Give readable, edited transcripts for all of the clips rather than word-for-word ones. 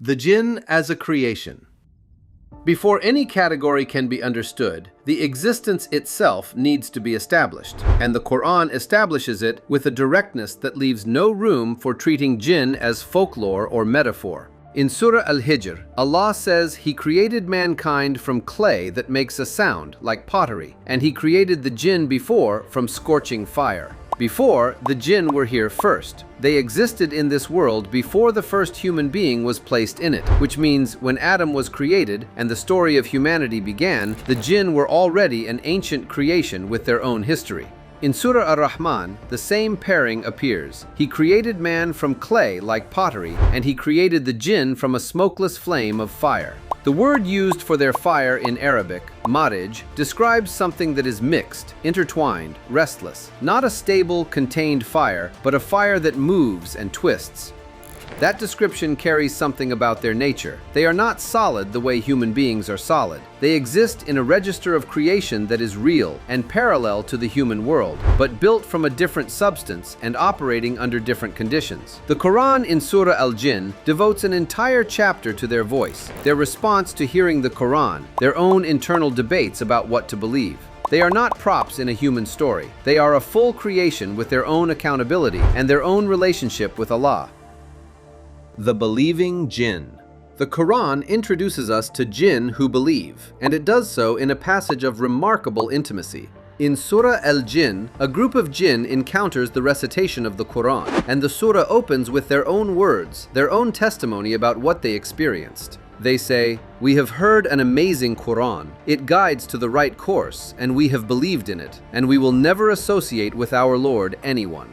The Jinn as a creation. Before any category can be understood, the existence itself needs to be established, and the Quran establishes it with a directness that leaves no room for treating jinn as folklore or metaphor. In Surah Al-Hijr, Allah says He created mankind from clay that makes a sound like pottery, and He created the jinn before from scorching fire. Before, the jinn were here first. They existed in this world before the first human being was placed in it, which means when Adam was created and the story of humanity began, the jinn were already an ancient creation with their own history. In Surah Ar-Rahman, the same pairing appears. He created man from clay like pottery, and He created the jinn from a smokeless flame of fire. The word used for their fire in Arabic, marij, describes something that is mixed, intertwined, restless. Not a stable, contained fire, but a fire that moves and twists. That description carries something about their nature. They are not solid the way human beings are solid. They exist in a register of creation that is real and parallel to the human world, but built from a different substance and operating under different conditions. The Quran in Surah Al-Jinn devotes an entire chapter to their voice, their response to hearing the Quran, their own internal debates about what to believe. They are not props in a human story. They are a full creation with their own accountability and their own relationship with Allah. The believing jinn. The Quran introduces us to jinn who believe, and it does so in a passage of remarkable intimacy. In Surah Al-Jinn, a group of jinn encounters the recitation of the Quran, and the surah opens with their own words, their own testimony about what they experienced. They say, "We have heard an amazing Quran. It guides to the right course, and we have believed in it, and we will never associate with our Lord anyone."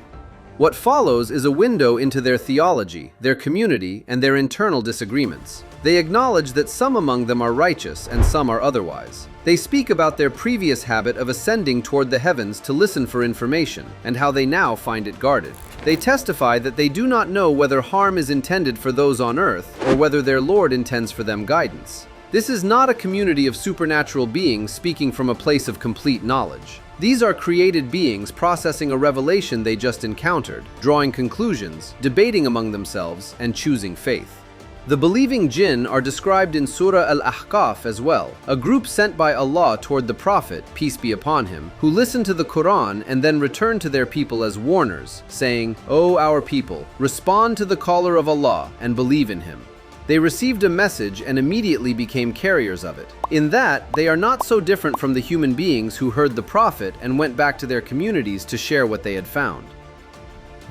What follows is a window into their theology, their community, and their internal disagreements. They acknowledge that some among them are righteous and some are otherwise. They speak about their previous habit of ascending toward the heavens to listen for information, and how they now find it guarded. They testify that they do not know whether harm is intended for those on earth or whether their Lord intends for them guidance. This is not a community of supernatural beings speaking from a place of complete knowledge. These are created beings processing a revelation they just encountered, drawing conclusions, debating among themselves, and choosing faith. The believing jinn are described in Surah Al-Ahqaf as well, a group sent by Allah toward the Prophet, peace be upon him, who listened to the Quran and then returned to their people as warners, saying, "O our people, respond to the caller of Allah and believe in him." They received a message and immediately became carriers of it. In that, they are not so different from the human beings who heard the Prophet and went back to their communities to share what they had found.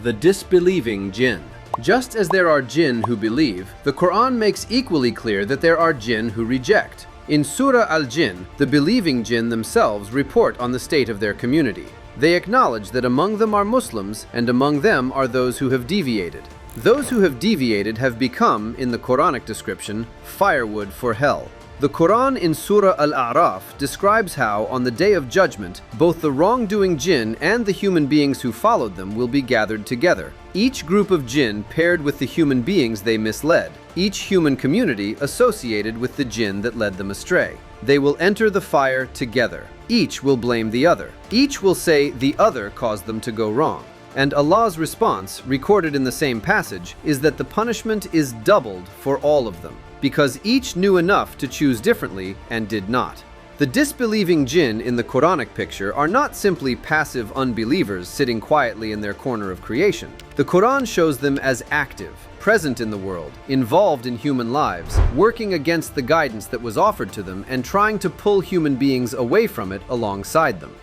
The disbelieving jinn. Just as there are jinn who believe, the Quran makes equally clear that there are jinn who reject. In Surah Al-Jinn, the believing jinn themselves report on the state of their community. They acknowledge that among them are Muslims, and among them are those who have deviated. Those who have deviated have become, in the Quranic description, firewood for hell. The Quran in Surah Al-A'raf describes how, on the Day of Judgment, both the wrongdoing jinn and the human beings who followed them will be gathered together. Each group of jinn paired with the human beings they misled, each human community associated with the jinn that led them astray. They will enter the fire together. Each will blame the other. Each will say the other caused them to go wrong. And Allah's response, recorded in the same passage, is that the punishment is doubled for all of them, because each knew enough to choose differently and did not. The disbelieving jinn in the Quranic picture are not simply passive unbelievers sitting quietly in their corner of creation. The Quran shows them as active, present in the world, involved in human lives, working against the guidance that was offered to them and trying to pull human beings away from it alongside them.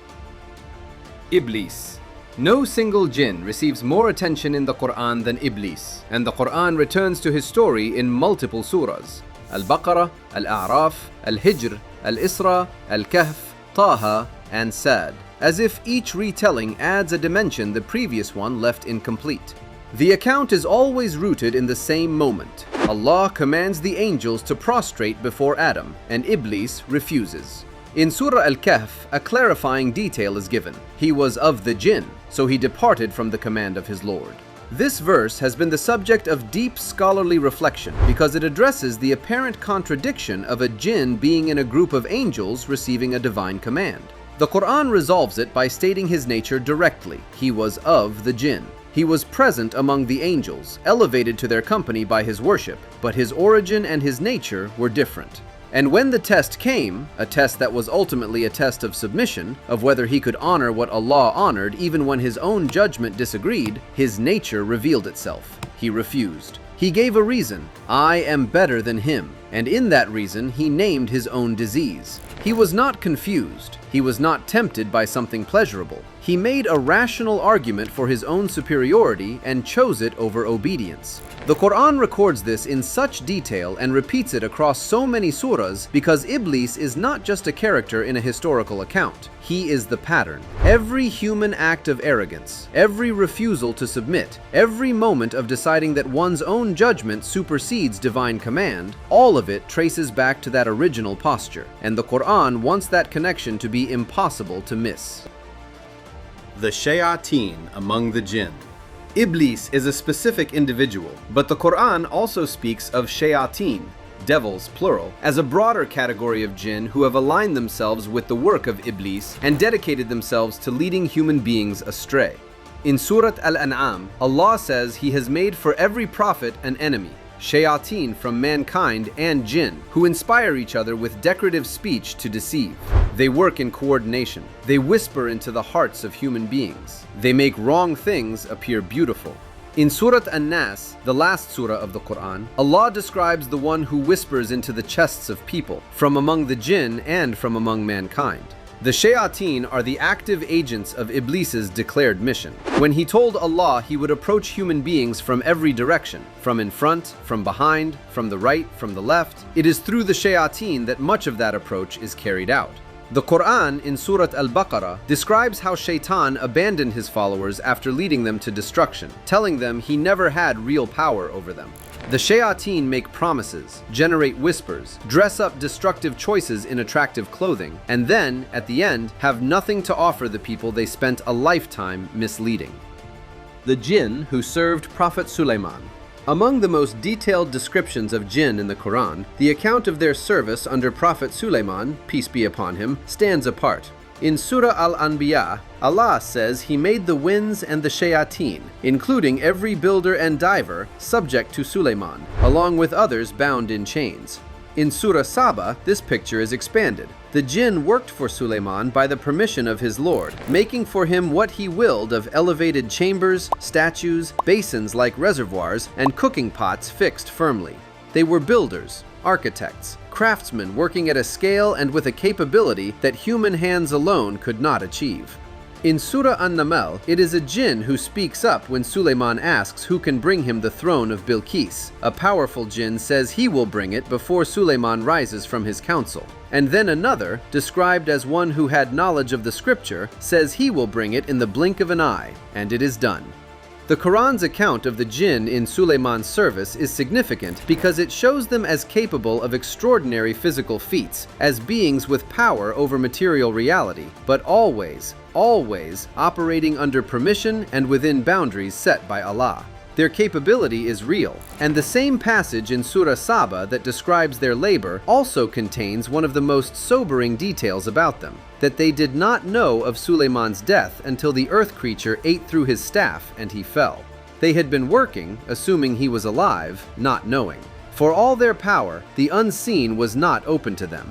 Iblis. No single jinn receives more attention in the Quran than Iblis, and the Quran returns to his story in multiple surahs: Al-Baqarah, Al-A'raf, Al-Hijr, Al-Isra, Al-Kahf, Taha, and Sad, as if each retelling adds a dimension the previous one left incomplete. The account is always rooted in the same moment. Allah commands the angels to prostrate before Adam, and Iblis refuses. In Surah Al-Kahf, a clarifying detail is given. He was of the jinn, so he departed from the command of his Lord. This verse has been the subject of deep scholarly reflection because it addresses the apparent contradiction of a jinn being in a group of angels receiving a divine command. The Quran resolves it by stating his nature directly. He was of the jinn. He was present among the angels, elevated to their company by his worship, but his origin and his nature were different. And when the test came, a test that was ultimately a test of submission, of whether he could honor what Allah honored even when his own judgment disagreed, his nature revealed itself. He refused. He gave a reason: I am better than him, and in that reason he named his own disease. He was not confused. He was not tempted by something pleasurable. He made a rational argument for his own superiority and chose it over obedience. The Quran records this in such detail and repeats it across so many surahs because Iblis is not just a character in a historical account. He is the pattern. Every human act of arrogance, every refusal to submit, every moment of deciding that one's own judgment supersedes divine command, all of it traces back to that original posture, and the Quran wants that connection to be impossible to miss. The Shayateen among the Jinn. Iblis is a specific individual, but the Quran also speaks of Shayateen, devils plural, as a broader category of jinn who have aligned themselves with the work of Iblis and dedicated themselves to leading human beings astray. In Surah Al-An'am, Allah says He has made for every prophet an enemy, Shayateen from mankind and jinn, who inspire each other with decorative speech to deceive. They work in coordination. They whisper into the hearts of human beings. They make wrong things appear beautiful. In Surah An-Nas, the last surah of the Quran, Allah describes the one who whispers into the chests of people, from among the jinn and from among mankind. The Shayateen are the active agents of Iblis's declared mission. When he told Allah he would approach human beings from every direction, from in front, from behind, from the right, from the left, it is through the Shayateen that much of that approach is carried out. The Quran in Surah Al-Baqarah describes how Shaytan abandoned his followers after leading them to destruction, telling them he never had real power over them. The Shayateen make promises, generate whispers, dress up destructive choices in attractive clothing, and then, at the end, have nothing to offer the people they spent a lifetime misleading. The Jinn who served Prophet Sulaiman. Among the most detailed descriptions of jinn in the Quran, the account of their service under Prophet Sulaiman, peace be upon him, stands apart. In Surah Al-Anbiya, Allah says He made the winds and the Shayateen, including every builder and diver, subject to Sulaiman, along with others bound in chains. In Surah Saba, this picture is expanded. The jinn worked for Sulaiman by the permission of his Lord, making for him what he willed of elevated chambers, statues, basins like reservoirs, and cooking pots fixed firmly. They were builders, architects, craftsmen working at a scale and with a capability that human hands alone could not achieve. In Surah An-Naml, it is a jinn who speaks up when Sulaiman asks who can bring him the throne of Bilqis. A powerful jinn says he will bring it before Sulaiman rises from his council. And then another, described as one who had knowledge of the scripture, says he will bring it in the blink of an eye, and it is done. The Quran's account of the jinn in Sulaiman's service is significant because it shows them as capable of extraordinary physical feats, as beings with power over material reality, but always operating under permission and within boundaries set by Allah. Their capability is real, and the same passage in Surah Saba that describes their labor also contains one of the most sobering details about them, that they did not know of Sulaiman's death until the earth creature ate through his staff and he fell. They had been working, assuming he was alive, not knowing. For all their power, the unseen was not open to them.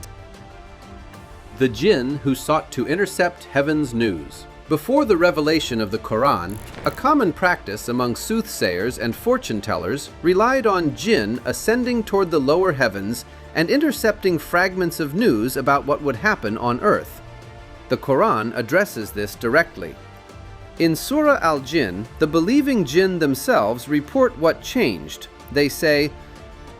The jinn who sought to intercept heaven's news. Before the revelation of the Quran, a common practice among soothsayers and fortune-tellers relied on jinn ascending toward the lower heavens and intercepting fragments of news about what would happen on earth. The Quran addresses this directly. In Surah Al-Jinn, the believing jinn themselves report what changed. They say,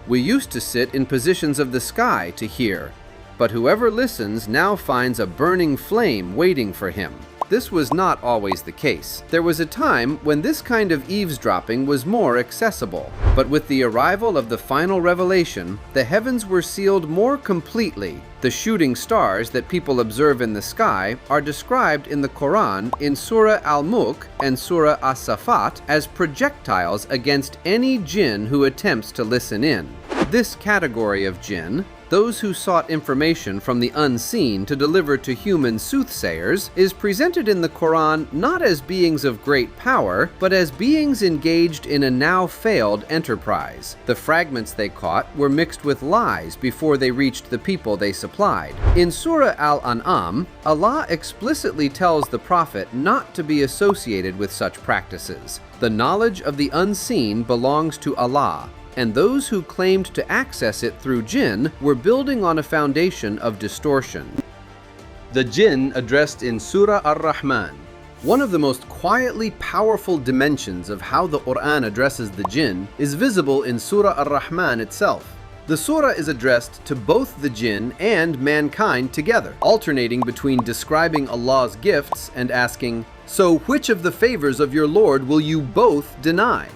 "We used to sit in positions of the sky to hear, but whoever listens now finds a burning flame waiting for him." This was not always the case. There was a time when this kind of eavesdropping was more accessible. But with the arrival of the final revelation, the heavens were sealed more completely. The shooting stars that people observe in the sky are described in the Quran in Surah Al-Mulk and Surah As-Safat as projectiles against any jinn who attempts to listen in. This category of jinn, those who sought information from the unseen to deliver to human soothsayers, is presented in the Quran not as beings of great power, but as beings engaged in a now-failed enterprise. The fragments they caught were mixed with lies before they reached the people they supplied. In Surah Al-An'am, Allah explicitly tells the Prophet not to be associated with such practices. The knowledge of the unseen belongs to Allah, and those who claimed to access it through jinn were building on a foundation of distortion. The jinn addressed in Surah Ar-Rahman. One of the most quietly powerful dimensions of how the Quran addresses the jinn is visible in Surah Ar-Rahman itself. The surah is addressed to both the jinn and mankind together, alternating between describing Allah's gifts and asking, "So which of the favors of your Lord will you both deny?"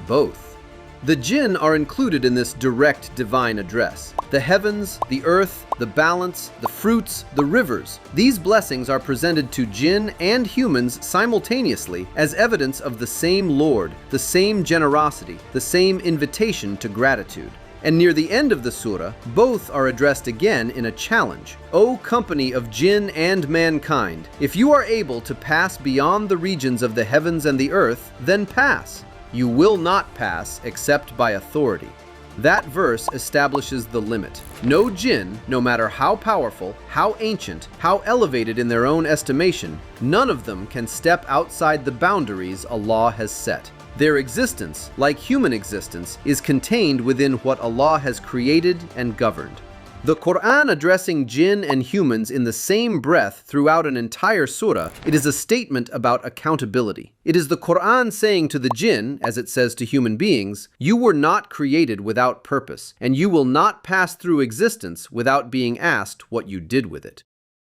Both. The jinn are included in this direct divine address. The heavens, the earth, the balance, the fruits, the rivers. These blessings are presented to jinn and humans simultaneously as evidence of the same Lord, the same generosity, the same invitation to gratitude. And near the end of the surah, both are addressed again in a challenge. O company of jinn and mankind, if you are able to pass beyond the regions of the heavens and the earth, then pass. You will not pass except by authority. That verse establishes the limit. No jinn, no matter how powerful, how ancient, how elevated in their own estimation, none of them can step outside the boundaries Allah has set. Their existence, like human existence, is contained within what Allah has created and governed. The Quran addressing jinn and humans in the same breath throughout an entire surah, it is a statement about accountability. It is the Quran saying to the jinn, as it says to human beings, "You were not created without purpose, and you will not pass through existence without being asked what you did with it."